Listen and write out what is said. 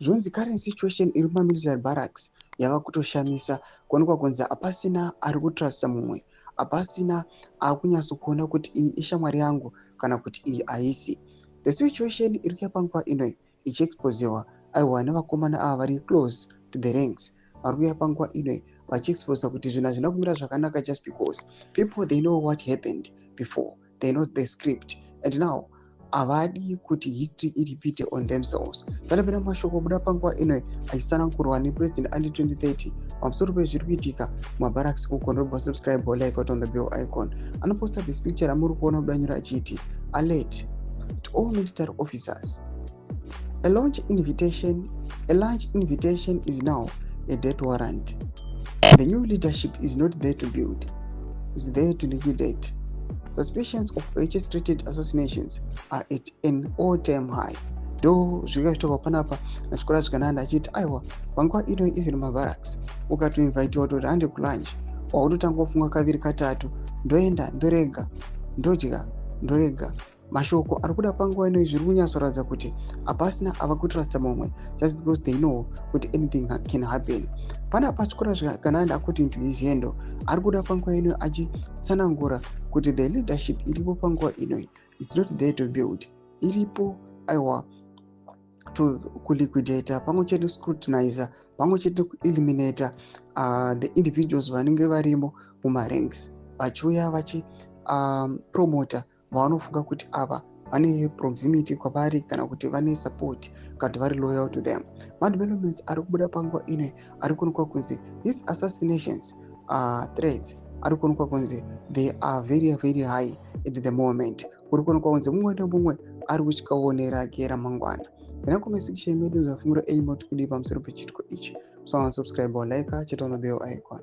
zvonzi current situation iri pamilitary barracks yava kutoshamisa, kuonekwa kunzi hapasina ari kutrasta mumwe, hapasina akunyatsokuona kuti iyi ishamwari yangu kana kuti iyi haisi. The situation iri kuya panguva inoi ichiexposewa aiwa nevakomana ava vari close to the ranks, vari kuya panguva inoi vachiexposa kuti zvinhu hazvina kumira zvakanaka just because people they know what happened before, they know the script, and now havadi kuti history irepeat on themselves. Sanapera mashoko buda panguva inoi achitsanangurwa nepresident under 2030 pamusoro pezviri kuitika mumabarracks uko. Ndobva subscribe or like on the bell icon. Anoposta this picture amuri kuona kudanyura achiti alert to all military officers. A launch invitation is now a death warrant. The new leadership is not there to build, it's there to liquidate. Suspicions of HS-related assassinations are at an all-time high. Do zvikashitoka panapa nachikora zvikananda achiti aiwa panguva ino even mabarracks ukatoinvitiwa kuti hande kulunch wautotanga kufunga kaviri katatu, ndoenda ndorega ndodya ndorega. Mashoko ari kuda panguva ino zviri kunyatsoratidza kuti hapasina ava kutrasta mumwe just because they know kuti anything can happen. Panapa chikora zvikananda according to his handle ari kuda panguva ino achitsanangura kuti the leadership iripo panguva inoi it's not there to build, iripo aiwa to kuliquidata pamwe chete scrutinizer pamwe chete kueliminata the individuals vanenge varimo mumaranks vachiuya vachi promota vanofunga kuti ava vane proximity kwavari kana kuti vane support kana kuti vari loyal to them. Madevelopments ari kubuda panguva inoi ari kuonekwa kunzi these assassinations threats ari kuonekwa kunzi they are very very high at the moment. Kuri kuonekwa kunzi mumwe nemumwe ari kuchikaonera ake ramangwana. Panakomesikiche medu zvafungura aimot kudi pamusoro pechitiko ichi. So subscribe or like cheta on the bell icon.